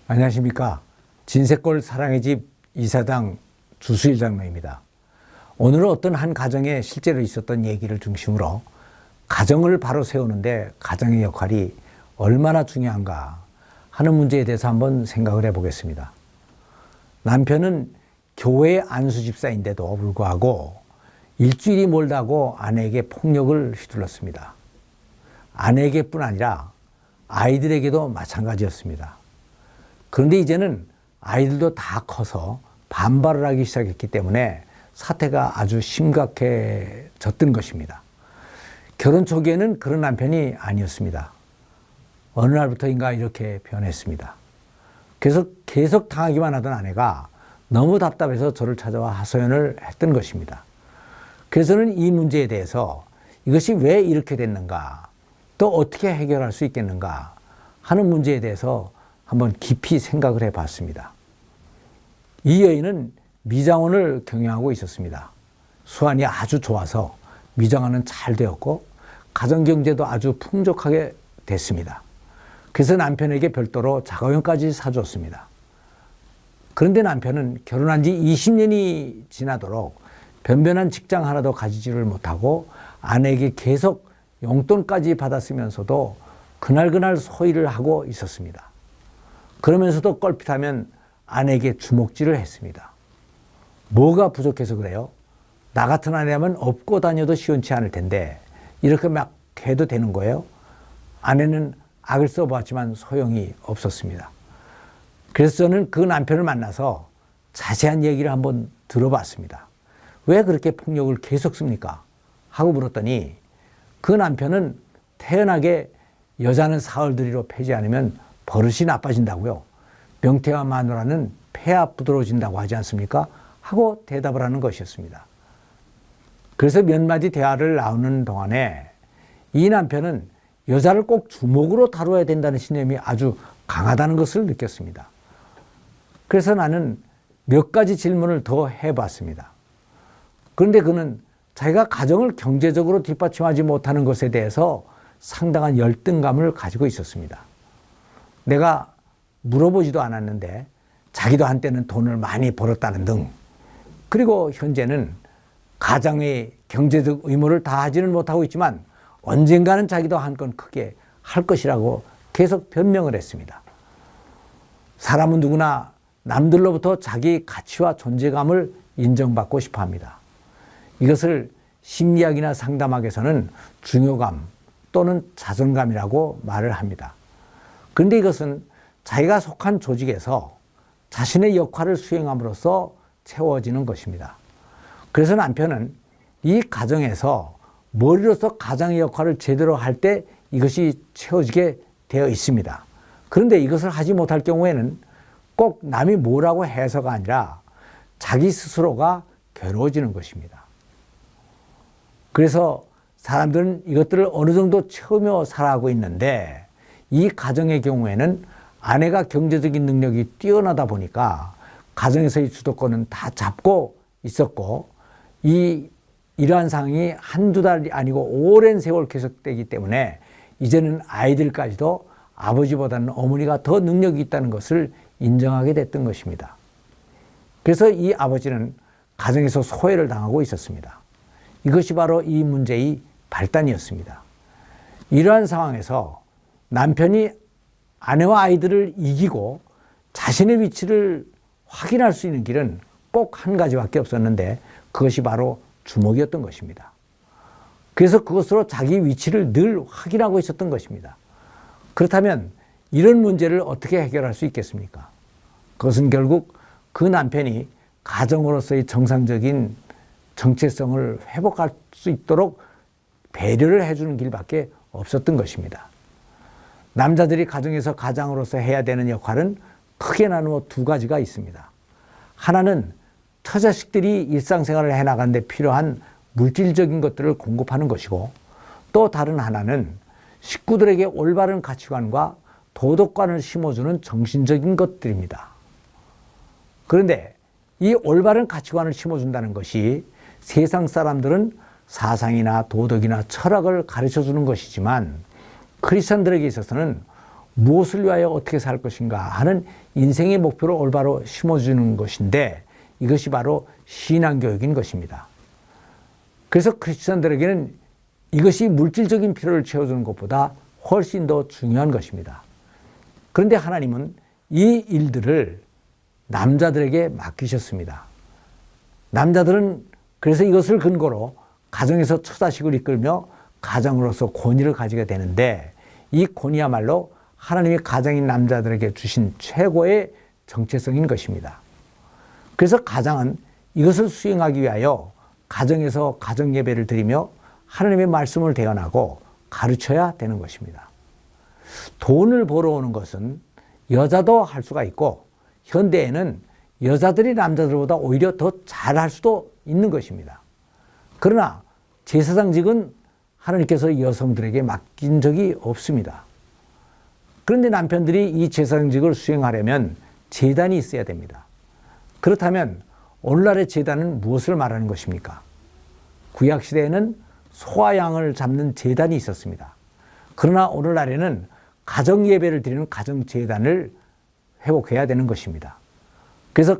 안녕하십니까. 진세골 사랑의 집 이사장 주수일 장로입니다. 오늘은 어떤 한 가정에 실제로 있었던 얘기를 중심으로 가정을 바로 세우는데 가정의 역할이 얼마나 중요한가 하는 문제에 대해서 한번 생각을 해보겠습니다. 남편은 교회 안수집사인데도 불구하고 일주일이 멀다고 아내에게 폭력을 휘둘렀습니다. 아내에게뿐 아니라 아이들에게도 마찬가지였습니다. 그런데 이제는 아이들도 다 커서 반발을 하기 시작했기 때문에 사태가 아주 심각해졌던 것입니다. 결혼 초기에는 그런 남편이 아니었습니다. 어느 날부터인가 이렇게 변했습니다. 그래서 계속 당하기만 하던 아내가 너무 답답해서 저를 찾아와 하소연을 했던 것입니다. 그래서는 이 문제에 대해서 이것이 왜 이렇게 됐는가, 또 어떻게 해결할 수 있겠는가 하는 문제에 대해서 한번 깊이 생각을 해봤습니다. 이 여인은 미장원을 경영하고 있었습니다. 수완이 아주 좋아서 미장원은 잘 되었고 가정경제도 아주 풍족하게 됐습니다. 그래서 남편에게 별도로 자가용까지 사줬습니다. 그런데 남편은 결혼한 지 20년이 지나도록 변변한 직장 하나도 가지지를 못하고 아내에게 계속 용돈까지 받았으면서도 그날그날 소일을 하고 있었습니다. 그러면서도 껄핏하면 아내에게 주먹질을 했습니다. 뭐가 부족해서 그래요? 나 같은 아내라면 업고 다녀도 시원치 않을 텐데 이렇게 막 해도 되는 거예요? 아내는 악을 써보았지만 소용이 없었습니다. 그래서 저는 그 남편을 만나서 자세한 얘기를 한번 들어봤습니다. 왜 그렇게 폭력을 계속 씁니까? 하고 물었더니 그 남편은 태연하게 여자는 사흘들이로 패지 않으면 버릇이 나빠진다고요. 명태와 마누라는 폐하 부드러워진다고 하지 않습니까? 하고 대답을 하는 것이었습니다. 그래서 몇 마디 대화를 나누는 동안에 이 남편은 여자를 꼭 주먹으로 다뤄야 된다는 신념이 아주 강하다는 것을 느꼈습니다. 그래서 나는 몇 가지 질문을 더 해봤습니다. 그런데 그는 자기가 가정을 경제적으로 뒷받침하지 못하는 것에 대해서 상당한 열등감을 가지고 있었습니다. 내가 물어보지도 않았는데 자기도 한때는 돈을 많이 벌었다는 등, 그리고 현재는 가장의 경제적 의무를 다하지는 못하고 있지만 언젠가는 자기도 한 건 크게 할 것이라고 계속 변명을 했습니다. 사람은 누구나 남들로부터 자기 가치와 존재감을 인정받고 싶어 합니다. 이것을 심리학이나 상담학에서는 중요감 또는 자존감이라고 말을 합니다. 그런데 이것은 자기가 속한 조직에서 자신의 역할을 수행함으로써 채워지는 것입니다. 그래서 남편은 이 가정에서 머리로서 가장의 역할을 제대로 할 때 이것이 채워지게 되어 있습니다. 그런데 이것을 하지 못할 경우에는 꼭 남이 뭐라고 해서가 아니라 자기 스스로가 괴로워지는 것입니다. 그래서 사람들은 이것들을 어느 정도 채우며 살아가고 있는데 이 가정의 경우에는 아내가 경제적인 능력이 뛰어나다 보니까 가정에서의 주도권은 다 잡고 있었고 이러한 상황이 한두 달이 아니고 오랜 세월 계속되기 때문에 이제는 아이들까지도 아버지보다는 어머니가 더 능력이 있다는 것을 인정하게 됐던 것입니다. 그래서 이 아버지는 가정에서 소외를 당하고 있었습니다. 이것이 바로 이 문제의 발단이었습니다. 이러한 상황에서 남편이 아내와 아이들을 이기고 자신의 위치를 확인할 수 있는 길은 꼭 한 가지밖에 없었는데 그것이 바로 주먹이었던 것입니다. 그래서 그것으로 자기 위치를 늘 확인하고 있었던 것입니다. 그렇다면 이런 문제를 어떻게 해결할 수 있겠습니까? 그것은 결국 그 남편이 가정으로서의 정상적인 정체성을 회복할 수 있도록 배려를 해주는 길밖에 없었던 것입니다. 남자들이 가정에서 가장으로서 해야 되는 역할은 크게 나누어 두 가지가 있습니다. 하나는 처자식들이 일상생활을 해나가는 데 필요한 물질적인 것들을 공급하는 것이고, 또 다른 하나는 식구들에게 올바른 가치관과 도덕관을 심어주는 정신적인 것들입니다. 그런데 이 올바른 가치관을 심어준다는 것이 세상 사람들은 사상이나 도덕이나 철학을 가르쳐주는 것이지만 크리스천들에게 있어서는 무엇을 위하여 어떻게 살 것인가 하는 인생의 목표를 올바로 심어주는 것인데 이것이 바로 신앙교육인 것입니다. 그래서 크리스천들에게는 이것이 물질적인 필요를 채워주는 것보다 훨씬 더 중요한 것입니다. 그런데 하나님은 이 일들을 남자들에게 맡기셨습니다. 남자들은 그래서 이것을 근거로 가정에서 처자식을 이끌며 가장으로서 권위를 가지게 되는데 이 권위야말로 하나님이 가장인 남자들에게 주신 최고의 정체성인 것입니다. 그래서 가장은 이것을 수행하기 위하여 가정에서 가정 예배를 드리며 하나님의 말씀을 대언하고 가르쳐야 되는 것입니다. 돈을 벌어오는 것은 여자도 할 수가 있고 현대에는 여자들이 남자들보다 오히려 더 잘할 수도 있는 것입니다. 그러나 제사장직은 하나님께서 여성들에게 맡긴 적이 없습니다. 그런데 남편들이 이 제사장직을 수행하려면 제단이 있어야 됩니다. 그렇다면 오늘날의 제단은 무엇을 말하는 것입니까? 구약시대에는 소와 양을 잡는 제단이 있었습니다. 그러나 오늘날에는 가정예배를 드리는 가정제단을 회복해야 되는 것입니다. 그래서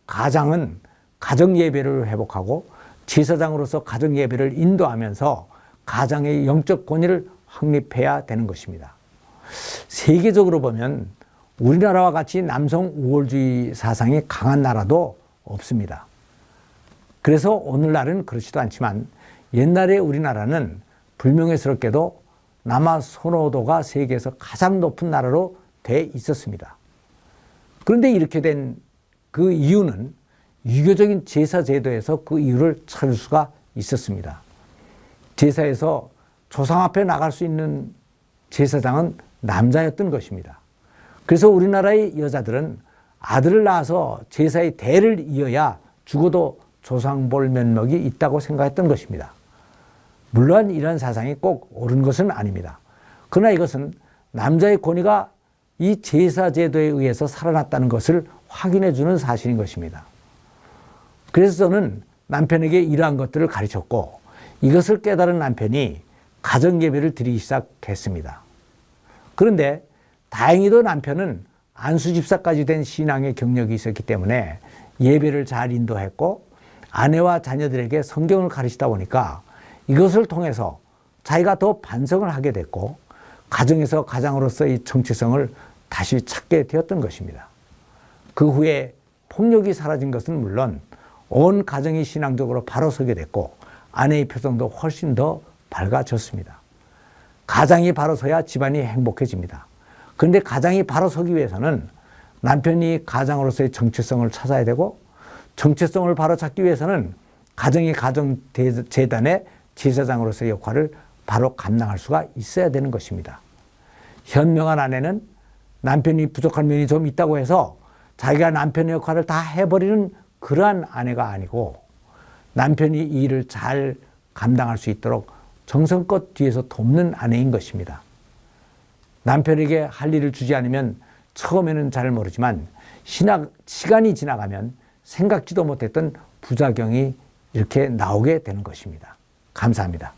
가장은 가정예배를 회복하고 제사장으로서 가정예배를 인도하면서 가장의 영적 권위를 확립해야 되는 것입니다. 세계적으로 보면 우리나라와 같이 남성 우월주의 사상이 강한 나라도 없습니다. 그래서 오늘날은 그렇지도 않지만 옛날에 우리나라는 불명예스럽게도 남아 선호도가 세계에서 가장 높은 나라로 돼 있었습니다. 그런데 이렇게 된 그 이유는 유교적인 제사 제도에서 그 이유를 찾을 수가 있었습니다. 제사에서 조상 앞에 나갈 수 있는 제사장은 남자였던 것입니다. 그래서 우리나라의 여자들은 아들을 낳아서 제사의 대를 이어야 죽어도 조상 볼 면목이 있다고 생각했던 것입니다. 물론 이런 사상이 꼭 옳은 것은 아닙니다. 그러나 이것은 남자의 권위가 이 제사 제도에 의해서 살아났다는 것을 확인해 주는 사실인 것입니다. 그래서 저는 남편에게 이러한 것들을 가르쳤고 이것을 깨달은 남편이 가정 예배를 드리기 시작했습니다. 그런데 다행히도 남편은 안수집사까지 된 신앙의 경력이 있었기 때문에 예배를 잘 인도했고 아내와 자녀들에게 성경을 가르치다 보니까 이것을 통해서 자기가 더 반성을 하게 됐고 가정에서 가장으로서의 정체성을 다시 찾게 되었던 것입니다. 그 후에 폭력이 사라진 것은 물론 온 가정이 신앙적으로 바로 서게 됐고 아내의 표정도 훨씬 더 밝아졌습니다. 가장이 바로 서야 집안이 행복해집니다. 그런데 가장이 바로 서기 위해서는 남편이 가장으로서의 정체성을 찾아야 되고 정체성을 바로 찾기 위해서는 가정이 가정재단의 제사장으로서의 역할을 바로 감당할 수가 있어야 되는 것입니다. 현명한 아내는 남편이 부족한 면이 좀 있다고 해서 자기가 남편의 역할을 다 해버리는 그러한 아내가 아니고 남편이 이 일을 잘 감당할 수 있도록 정성껏 뒤에서 돕는 아내인 것입니다. 남편에게 할 일을 주지 않으면 처음에는 잘 모르지만 시간이 지나가면 생각지도 못했던 부작용이 이렇게 나오게 되는 것입니다. 감사합니다.